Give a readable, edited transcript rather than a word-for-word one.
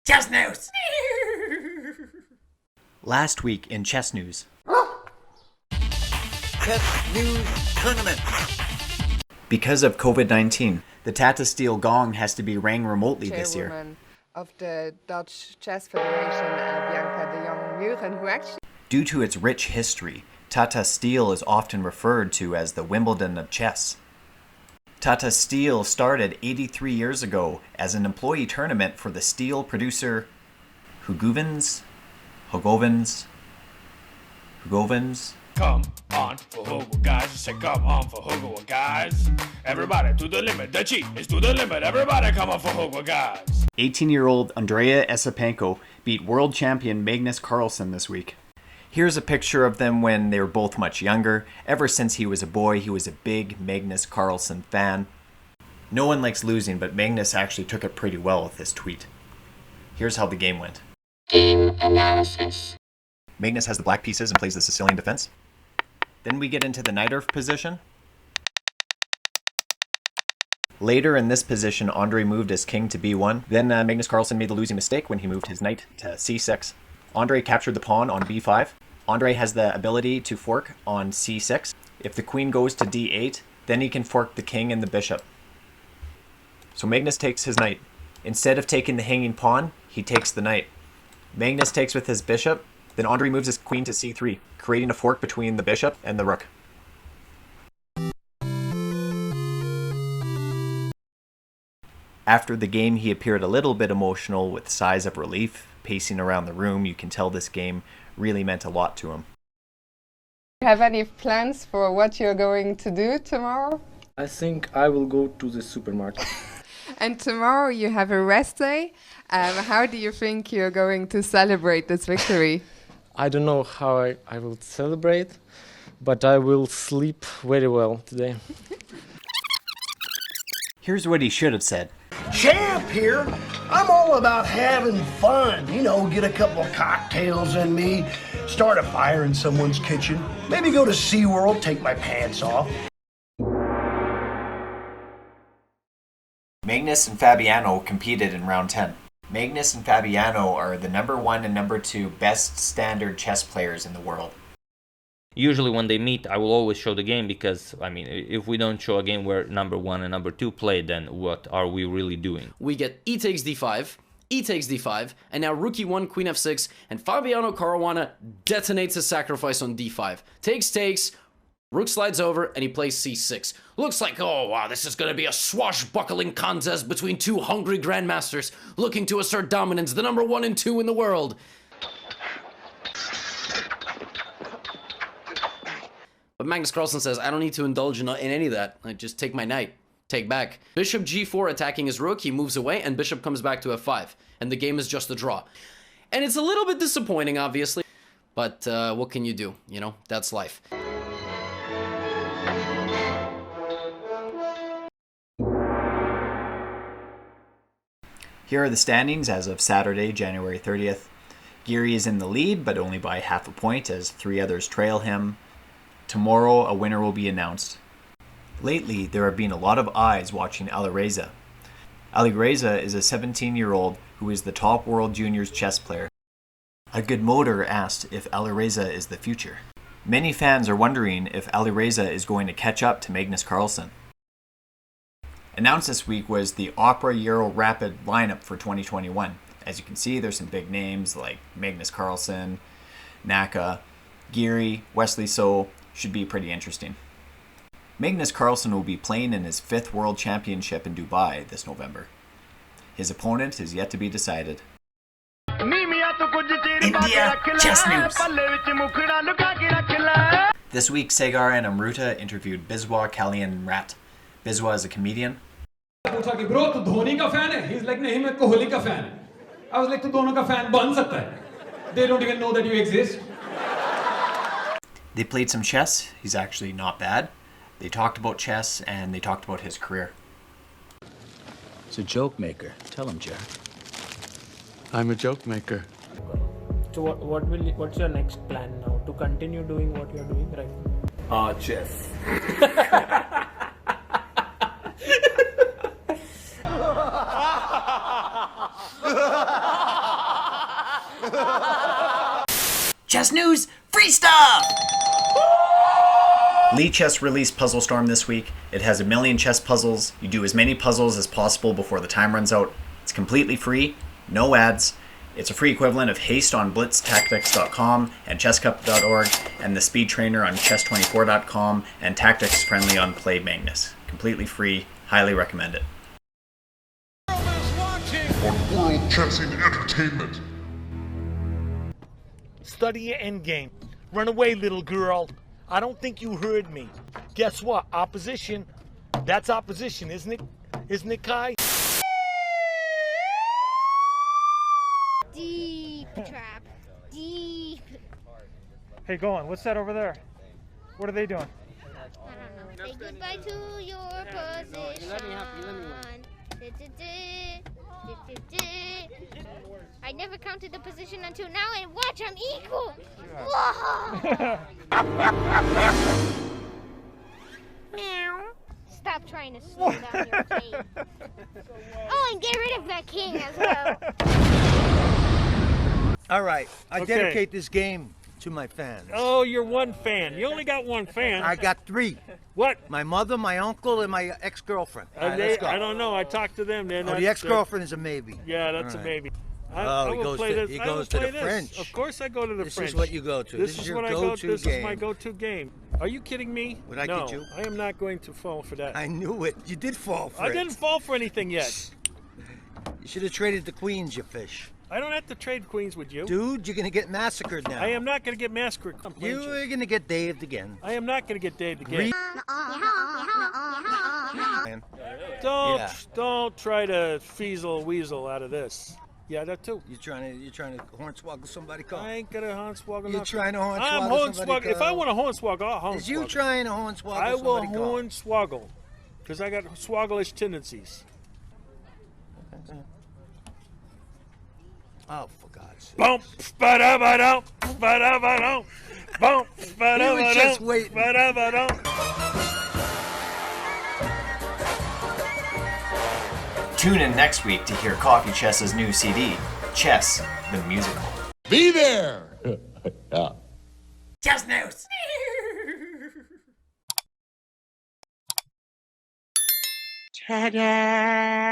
ChessNews! Last week in ChessNews. ChessNews Tournament. Because of COVID-19, the TATA Steel gong has to be rang remotely this year. Chairwoman of the Dutch Chess Federation, Bianca de Jong-Muren, who actually... Due to its rich history, TATA Steel is often referred to as the Wimbledon of chess. TATA Steel started 83 years ago as an employee tournament for the steel producer Hugovens. Come on for Hugo, guys. I say come on for Hugo, guys. Everybody to the limit. The cheat is to the limit. Everybody come on for Hugo, guys. 18-year-old Andrey Esipenko beat world champion Magnus Carlsen this week. Here's a picture of them when they were both much younger. Ever since he was a boy, he was a big Magnus Carlsen fan. No one likes losing, but Magnus actually took it pretty well with this tweet. Here's how the game went. Game analysis. Magnus has the black pieces and plays the Sicilian defense. Then we get into the Najdorf position. Later in this position, Andrey moved his king to b1. Then Magnus Carlsen made the losing mistake when he moved his knight to c6. Andrey captured the pawn on b5. Andrey has the ability to fork on c6. If the queen goes to d8, then he can fork the king and the bishop. So Magnus takes his knight. Instead of taking the hanging pawn, he takes the knight. Magnus takes with his bishop. Then Andrey moves his queen to c3, creating a fork between the bishop and the rook. After the game, he appeared a little bit emotional with sighs of relief. Pacing around the room, you can tell this game really meant a lot to him. Do you have any plans for what you're going to do tomorrow? I think I will go to the supermarket. And tomorrow you have a rest day. How do you think you're going to celebrate this victory? I don't know how I will celebrate, but I will sleep very well today. Here's what he should have said. Champ here. I'm all about having fun. You know, get a couple of cocktails in me, start a fire in someone's kitchen, maybe go to SeaWorld, take my pants off. Magnus and Fabiano competed in round 10. Magnus and Fabiano are the number 1 and number 2 best standard chess players in the world. Usually when they meet, I will always show the game because, I mean, if we don't show a game where number 1 and number 2 play, then what are we really doing? We get e takes d5, e takes d5, and now rook e1, queen f6, and Fabiano Caruana detonates his sacrifice on d5. Takes, rook slides over, and he plays c6. Looks like, oh wow, this is going to be a swashbuckling contest between two hungry grandmasters looking to assert dominance, the number 1 and 2 in the world. But Magnus Carlsen says, I don't need to indulge in any of that. I just take my knight. Take back. Bishop g4 attacking his rook. He moves away, and bishop comes back to f5. And the game is just a draw. And it's a little bit disappointing, obviously. But what can you do? You know, that's life. Here are the standings as of Saturday, January 30th. Geary is in the lead, but only by half a point as 3 others trail him. Tomorrow, a winner will be announced. Lately, there have been a lot of eyes watching Alireza. Alireza is a 17-year-old who is the top world juniors chess player. A good motor asked if Alireza is the future. Many fans are wondering if Alireza is going to catch up to Magnus Carlsen. Announced this week was the Opera Euro Rapid lineup for 2021. As you can see, there's some big names like Magnus Carlsen, Naka, Geary, Wesley So. Should be pretty interesting. Magnus Carlsen will be playing in his 5th World Championship in Dubai this November. His opponent is yet to be decided. India Chess News. This week, Sagar and Amruta interviewed Biswa Kalyan Rath. Biswa is a comedian. पूछा कि bro तू धोनी का fan है? He's like नहीं मैं कोहली का fan है. I was like तू दोनों का फैन बन सकता है. They don't even know that you exist. They played some chess. He's actually not bad. They talked about chess and they talked about his career. He's a joke maker. Tell him, Jack. I'm a joke maker. So what's your next plan now? To continue doing what you're doing right now? Chess. Ha ha ha ha! Chess News, free stuff! Lee Chess released Puzzle Storm this week. It has 1 million chess puzzles. You do as many puzzles as possible before the time runs out. It's completely free, no ads. It's a free equivalent of Haste on blitztactics.com and chesscup.org, and the speed trainer on chess24.com, and tactics friendly on Play Magnus. Completely free, highly recommend it. On World Chessing Entertainment. Study your endgame. Run away, little girl. I don't think you heard me. Guess what? Opposition. That's opposition, isn't it? Isn't it, Kai? Deep trap. Deep. Hey, go on. What's that over there? What are they doing? I don't know. Say goodbye to your position. Let me help you. I never counted the position until now, and watch, I'm equal. Meow. Stop trying to slow down your game. Oh, and get rid of that king as well. All right, I dedicate this game to my fans. Oh, you're one fan. You only got one fan. I got 3. What? My mother, my uncle, and my ex-girlfriend. All right, let's go. I don't know. I talked to them. The ex-girlfriend is a maybe. Yeah, that's a maybe. He goes to the French. Of course I go to the French. This is what you go to. This is your what go-to This game. is my go-to game. Are you kidding me? Would I get you? I am not going to fall for that. I knew it. You did fall for it. I didn't fall for anything yet. You should have traded the queens, you fish. I don't have to trade queens with you. Dude, you're going to get massacred now. I am not going to get massacred. You're going to get daved again. I am not going to get daved again. Don't try to weasel out of this. Yeah, that too. You're trying to hornswoggle somebody, Carl. I ain't gonna hornswoggle. You're trying to hornswoggle I'm somebody, If I want to hornswoggle, I'll hornswoggle. Is you trying to hornswoggle I will somebody, Carl? hornswoggle, because I got swogglish tendencies. Oh, for God's sake. Bump, ba-da-ba-dum, ba-da-ba-dum, bump, ba-da-ba-dum, He was just waiting. ba-da-ba-dum. Tune in next week to hear Coffee Chess's new CD, Chess, the Musical. Be there! Yeah. Chess News! Ta-da!